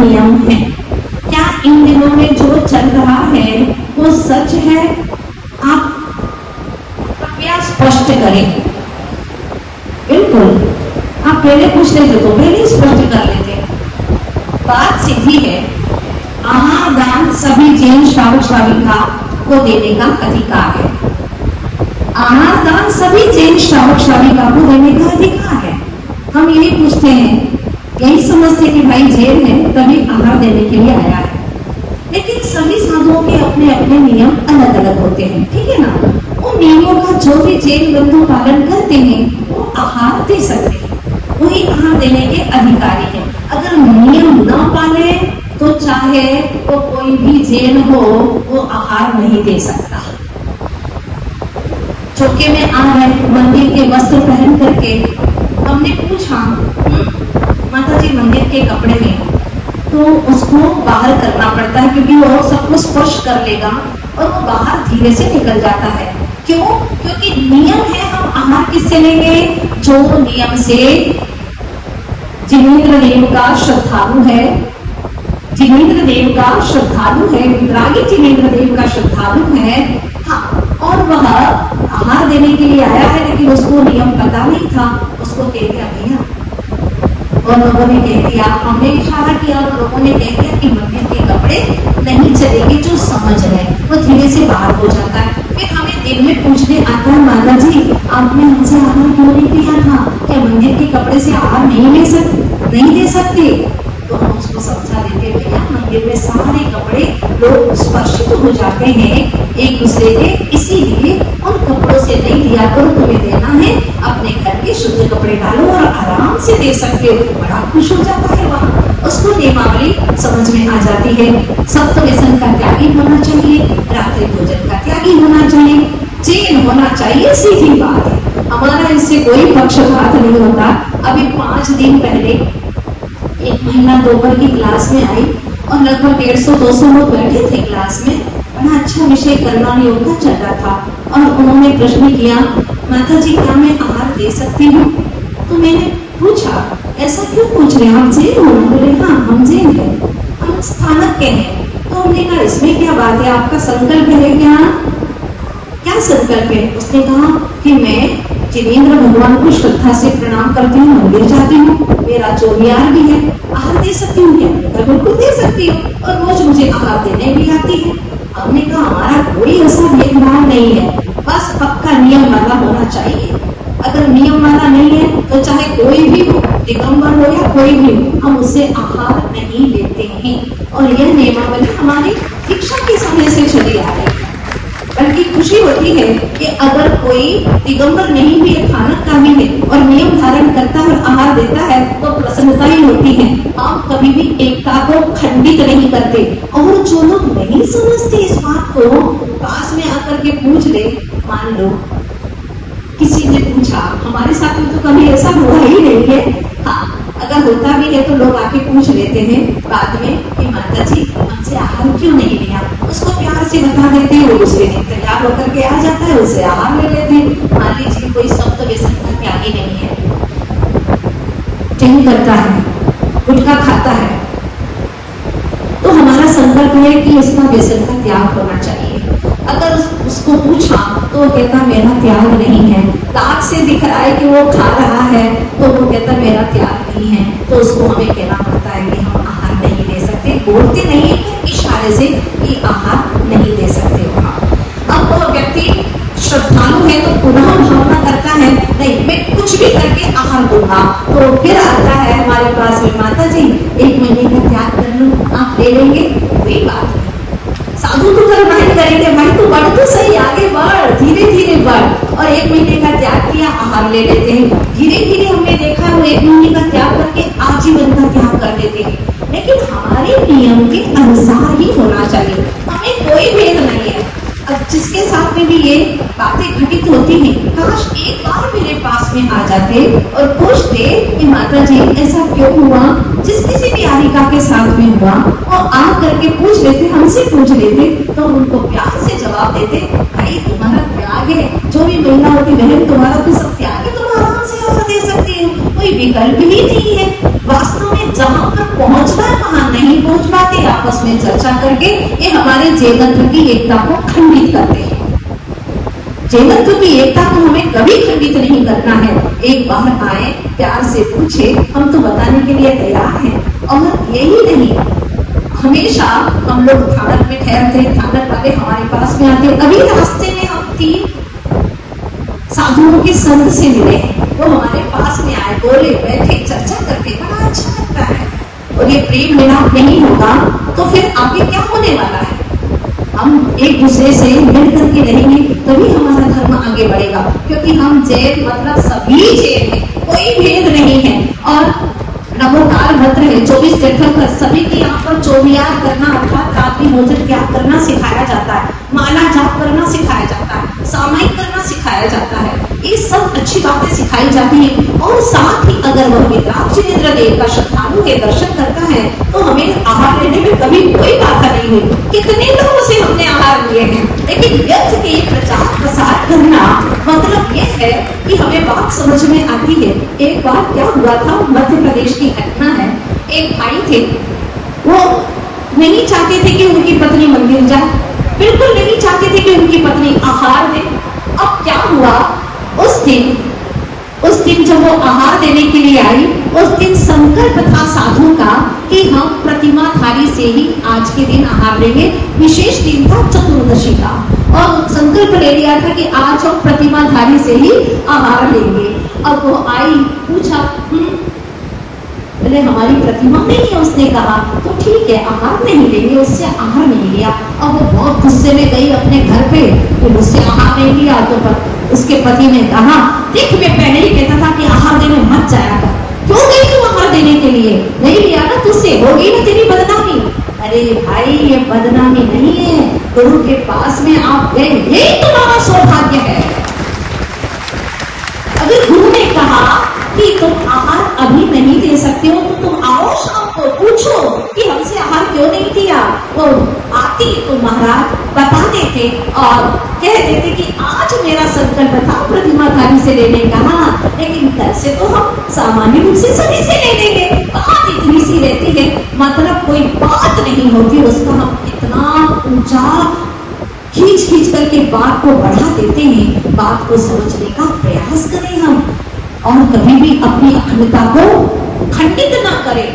नियम है। क्या इन दिनों में जो चल रहा है वो सच है? आप कृपया स्पष्ट करें। बिल्कुल, आप पहले पूछ लेते तो पहले स्पष्ट कर लेते। बात सीधी है, आहार दान सभी जैन श्रावक श्राविका को देने का अधिकार है। आहार दान सभी जैन श्रावक श्राविका को देने का अधिकार है। हम यही पूछते हैं, यही समझते कि भाई जैन है तभी आहार देने के लिए आया है, लेकिन सभी साधुओं के अपने अपने नियम अलग अलग होते हैं, ठीक है ना। उन नियमों का जो भी जैन बंधु पालन करते हैं वो आहार दे सकते हैं, वही आहार देने के अधिकारी हैं। अगर नियम न पाले तो चाहे वो कोई भी जैन हो वो आहार नहीं दे सकता। चौके में आ रहे मंदिर के वस्त्र पहन करके हमने पूछा, माता जी मंदिर के कपड़े में, तो उसको बाहर करना पड़ता है क्योंकि वो सबको स्पर्श कर लेगा और वो बाहर धीरे से निकल जाता है। क्यों? क्योंकि नियम है, हम आहार किससे लेंगे? जो नियम से जिनेंद्र देव का श्रद्धालु है, जिनेंद्र देव का श्रद्धालु है, विरागी जिनेंद्र देव का श्रद्धालु है। हाँ, और वह आहार देने के लिए आया है लेकिन उसको नियम पता नहीं था, उसको कह दिया भैया, और लोगों ने कह दिया, हमने इशारा किया और लोगों ने कह दिया कि मंदिर के कपड़े नहीं चलेंगे। जो समझ रहे वो धीरे से बाहर हो जाता है। फिर हमें दिन में पूछने आता है, माता जी आपने हमसे आहार क्यों नहीं दिया था? क्या मंदिर के कपड़े से आहार नहीं दे सकते? तो हम उसको समझा देते, भैया मंदिर में सारे कपड़े लोग स्पर्शित हो जाते हैं एक दूसरे के, इसीलिए उन कपड़ों से नहीं दिया करो, तुम्हें देना है अपने घर के शुद्ध कपड़े डालो और आराम से दे सकते हो। बड़ा खुश हो जाता है वहाँ, उसको नियमावली समझ में आ जाती है। सप्त व्यसन का त्यागी होना चाहिए, रात्रि भोजन का त्यागी होना चाहिए, चैन होना चाहिए, सीधी बात है। हमारा इससे कोई पक्षपात नहीं होता। अभी 5 दिन पहले एक महिला दोपहर की क्लास में आई और लगभग 150-200 लोग बैठे थे क्लास में। बड़ा अच्छा विषय करुणा योग का चल रहा था और उन्होंने प्रश्न किया, माता जी क्या मैं आहार दे सकती हूँ? तो मैंने पूछा, ऐसा क्यों पूछ रहे हैं, आप जैन हो? बोले हाँ हम जैन हैं, हम स्थानक के हैं। तो हमने कहा इसमें क्या बात है, आपका संकल्प है क्या संकल्प है? उसने कहा कि मैं जिनेंद्र भगवान को श्रद्धा से प्रणाम करती हूँ, मंदिर जाती हूँ, मेरा चोरियार भी है, आहार दे सकती हूँ क्या? बिल्कुल दे सकती हूँ, और रोज मुझे आहार देने भी आती है। हमने कहा हमारा कोई ऐसा भेदभाव नहीं है, बस पक्का नियम वाला होना चाहिए। अगर नियम वाला नहीं है तो चाहे कोई भी हो, दिगंबर हो या कोई भी हो, हम उससे आहार नहीं लेते हैं। और यह नियमावली हमारी शिक्षा के समय से चली आ रही है। बल्कि खुशी होती है कि अगर कोई दिगंबर नहीं भी है, स्थानक का भी है और नियम धारण करता है और आहार देता है तो प्रसन्नता ही होती है। हम कभी भी एकता को खंडित नहीं करते। और जो लोग नहीं समझते इस बात को, पास में आकर के पूछ ले। मान लो किसी ने पूछा, हमारे साथ में तो कभी ऐसा हुआ ही नहीं है, हाँ अगर होता भी है तो लोग आके पूछ लेते हैं बाद में कि माता जी हमसे आहार क्यों नहीं लिया। उसको प्यार से बता देते हैं, वो दूसरे दिन तैयार होकर के आ जाता है, उससे आहार ले लेते हैं। मान लीजिए कोई सप्त व्यसन का त्यागी नहीं है, ड्रिंक करता है, गुटखा खाता है, तो हमारा संकल्प है कि इसका व्यसन का त्याग होना चाहिए। अगर उसको पूछा तो वो कहता मेरा त्याग नहीं है, दाग से दिख रहा है कि वो खा रहा है तो वो कहता मेरा त्याग नहीं है, तो उसको हमें कहना पड़ता है कि हम आहार नहीं ले सकते। बोलते नहीं है, इशारे से कि आहार नहीं दे सकते वहाँ। अब वो व्यक्ति श्रद्धालु है तो पुनः भावना करता है नहीं मैं कुछ भी करके आहार दूंगा, तो फिर आता है हमारे पास में, माता जी 1 महीने का त्याग कर लो, आप ले लेंगे? वही बात है, साधु तो करना ही करेंगे, भाई तो बढ़ तो सही, आगे बढ़, धीरे धीरे बढ़। और 1 महीने का त्याग किया, आहार ले लेते हैं। धीरे धीरे हमने देखा वो 1 महीने का त्याग करके आजीवन का त्याग कर देते हैं। लेकिन हमारे नियम के अनुसार ही होना चाहिए, हमें कोई भेद नहीं है। अब जिसके साथ में भी ये बातें घटित होती हैं, काश एक बार मेरे पास में आ जाते और पूछते कि माता जी ऐसा क्यों हुआ। जिस किसी भी आरिका के साथ में हुआ वो आ करके पूछ लेते, हमसे पूछ लेते, तो उनको प्यार से जवाब देते, भाई तुम्हारा त्याग है, जो भी महिला होती बहन तुम्हारा तो सब त्याग है, तुम आराम से आहार दे सकती हो, कोई विकल्प ही नहीं है। वास्तव में जहाँ पर पहुंचना है वहां नहीं आपस में चर्चा करके ये हमारे जैनत्व की एकता को खंडित करते हैं। जैनत्व की एकता को हमें कभी खंडित नहीं करना है। एक बार आए, प्यार से पूछे, हम तो बताने के लिए तैयार हैं। और यही नहीं, हमेशा हम लोग थानक में ठहरते, थानक वाले हमारे पास में आते। अभी रास्ते में हम 3 साधुओं के संग से मिले, वो हमारे पास में आए, बोले, बैठे, चर्चा करके बड़ा अच्छा लगता है। और ये प्रेम मिलाप नहीं होगा तो फिर आगे क्या होने वाला है? हम एक दूसरे से मिल करके रहेंगे तभी हमारा धर्म आगे बढ़ेगा, क्योंकि हम जैन मतलब सभी जैन है, कोई भेद नहीं है। और नमोकार मंत्र है 24 तीर्थंकर सभी के यहाँ पर चौबियार करना अर्थात रात्रि भोजन त्याग करना सिखाया जाता है, माला जाप करना सिखाया जाता है, सामायिक करना सिखाया जाता है। ये सब अच्छी बातें सिखाई जाती हैं। और साथ ही अगर वह वितराग जिनेंद्र देव का श्रद्धालु के दर्शन करता है तो हमें आहार लेने में कभी कोई बाधा नहीं हुई। कितने लोगों से हमने आहार लिए हैं, लेकिन व्यर्थ के प्रचार प्रसार करना मतलब ये है कि हमें बात समझ में आती है। एक बार क्या हुआ था, मध्य प्रदेश की घटना है। एक भाई थे, वो नहीं चाहते थे कि उनकी पत्नी मंदिर जाए, बिल्कुल नहीं चाहते थे कि उनकी पत्नी आहार दे। अब क्या हुआ, उस दिन जब वो आहार देने के लिए आई, उस दिन संकल्प था साधु का कि हम प्रतिमा थाली से ही आज के दिन आहार लेंगे। विशेष दिन था चतुर्दशी का, और संकल्प ले लिया था कि आज हम प्रतिमा थाली से ही आहार लेंगे। अब वो आई, पूछा, बोले हमारी प्रतिमा नहीं है। उसने कहा तो ठीक है, आहार नहीं लेंगे, उससे आहार नहीं लिया। अब वो बहुत गुस्से में गई अपने घर पे कि मुझसे आहार नहीं लिया। तो उसके पति ने कहा, देख मैं पहले ही कहता था कि आहार देने मत जाया कर, क्यों गई तू आहार देने के लिए? नहीं लिया ना, तुझसे होगी ना तेरी बदनामी। अरे भाई, ये बदनामी नहीं है, गुरु के पास में आप गए, यही तुम्हारा सौभाग्य है। अगर गुरु ने कहा कि तुम आहार अभी नहीं दे सकते हो तो तुम आओ शाम को, पूछो कि हमसे आहार क्यों नहीं दिया। वो आती तो महाराज बता देते और कह देते कि आज मेरा संकल्प था प्रतिमा थाली से लेने का, लेकिन कल से तो हम सामान्य रूप से सभी से ले लेंगे। बात इतनी सी रहती है, मतलब कोई बात नहीं होती, उसका हम इतना ऊंचा खींच करके बात को बढ़ा देते हैं। बात को समझने का प्रयास करें हम, और कभी भी अपनी अखंडता को खंडित ना करें।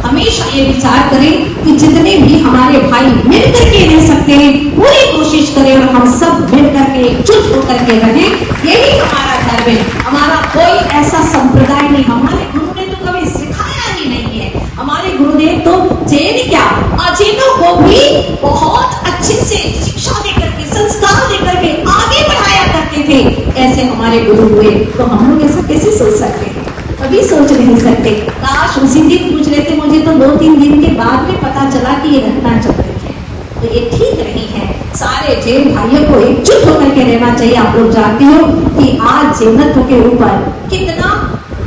हमेशा ये विचार करें कि जितने भी हमारे भाई मिल करके रह सकते हैं पूरी कोशिश करें, और हम सब मिल करके एकजुट होकर के रहें। यही हमारा धर्म है, हमारा कोई ऐसा संप्रदाय नहीं। हमारे गुरु ने तो कभी सिखाया ही नहीं है। हमारे गुरुदेव तो जैन क्या, अजैनों को भी बहुत अच्छे से शिक्षा देकर के, संस्कार देकर के आगे बढ़ाया करते थे। ऐसे हमारे गुरु हुए, तो हम लोग ऐसा कैसे सोच सकते हैं? कभी सोच नहीं सकते। काश उसी दिन पूछ लेते, मुझे तो 2-3 दिन के बाद में पता चला कि ये घटना चल रही है। तो ये ठीक नहीं है। सारे जैन भाइयों को एकजुट होकर के रहना चाहिए। आप लोग जानते हो कि आज जैनत्व के ऊपर कितना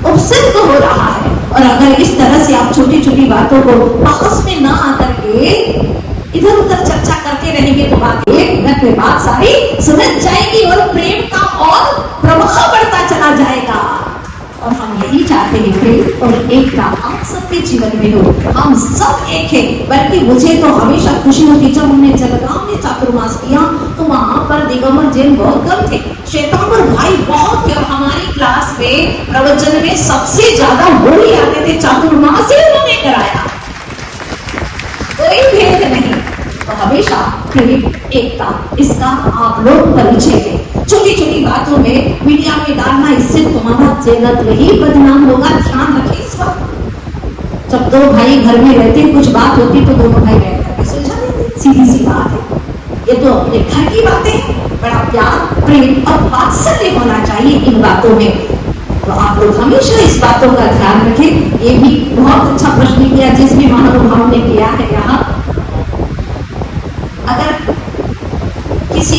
उपसर्ग हो रहा है, और अगर इस तरह से आप छोटी छोटी बातों को आपस में ना आकर के इधर उधर चर्चा करते रहेंगे तो बात एक मिनट में बात सारी सुलझ जाएगी और प्रेम का और प्रवाह बढ़ता चला जाएगा। और हम यही चाहते हैं प्रेम और एकता आप सबके जीवन में हो, हम सब एक है। बल्कि मुझे तो हमेशा खुशी होती, जब हमने जलगांव में चातुर्मास किया तो वहां पर दिगंबर जैन बहुत कम थे, श्वेतांबर भाई बहुत थे, और हमारी क्लास में प्रवचन में सबसे ज्यादा वो ही आते थे, चातुर्मास ही उन्होंने कराया, कोई भेद नहीं। तो हमेशा प्रेम एकता इसका आप लोग परिचय दें। छोटी छोटी बातों में मीडिया में डालना, इससे तुम्हारा जैनत्व ही बदनाम होगा। ध्यान रखें इस बात। जब 2 भाई घर में रहते, कुछ बात होती तो दोनों भाई बैठ करके सुलझा देते, सीधी सी बात है। ये तो अपने घर की बातें हैं। बड़ा प्यार, प्रेम और वात्सल्य होना चाहिए इन बातों में। तो आप लोग हमेशा इस बातों का ध्यान रखें। ये भी बहुत अच्छा प्रश्न किया जिसमें महानुभाव ने किया है। यहाँ अगर किसी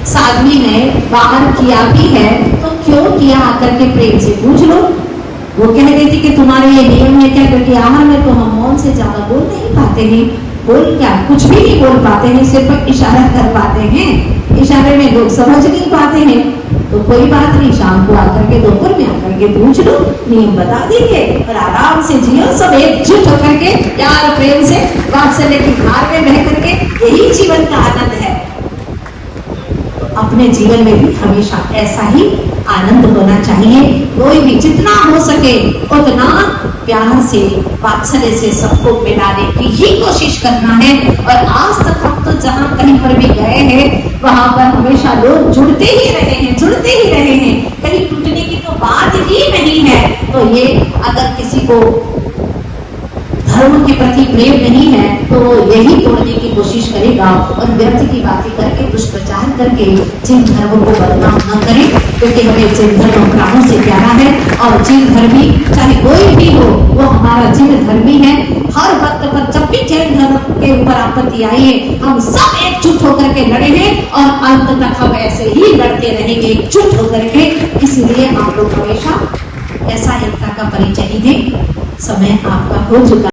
साध्वी ने बाहर किया भी है तो क्यों किया, आकर के प्रेम से पूछ लो। वो कह देती कि तुम्हारे ये नियम है क्या, क्योंकि आहार में तो हम मौन से ज्यादा बोल नहीं पाते हैं। बोल क्या, कुछ भी नहीं बोल पाते हैं, सिर्फ इशारा कर पाते हैं। इशारे में लोग समझ नहीं पाते हैं। तो कोई बात नहीं, शाम को आकर के दोपहर में आकर के पूछ लो, नियम बता देंगे और आराम से जियो सब एकजुट होकर के प्यार प्रेम से वात्सल्य की धार में बह करके। यही जीवन का आनंद है। अपने जीवन में भी हमेशा ऐसा ही आनंद होना चाहिए। कोई भी जितना हो सके उतना प्यार से वात्सल्य से सबको मिलाने की ही कोशिश करना है। और आज तक हम तो जहां कहीं पर भी गए हैं वहां पर हमेशा लोग जुड़ते ही रहे हैं, जुड़ते ही रहे हैं, कहीं टूटने की तो बात ही नहीं है। तो ये अगर किसी को धर्म के प्रति प्रेम नहीं है तो वो यही तोड़ने की कोशिश करेगा और व्यर्थ की बातें करके दुष्प्रचार करके जिन धर्मों को बदनाम न करें, क्योंकि हमें जिन धर्म प्राणों से प्यारा है और जिन धर्मी चाहे कोई भी हो वो हमारा जिन धर्मी है। हर वक्त पर जब भी जैन धर्म के ऊपर आपत्ति आई है हम सब एकजुट होकर के लड़े हैं और अंत तक हम ऐसे ही लड़ते रहेंगे एकजुट होकर के। इसलिए आप लोग हमेशा ऐसा एकता का परिचय ही दें। समय आपका हो चुका।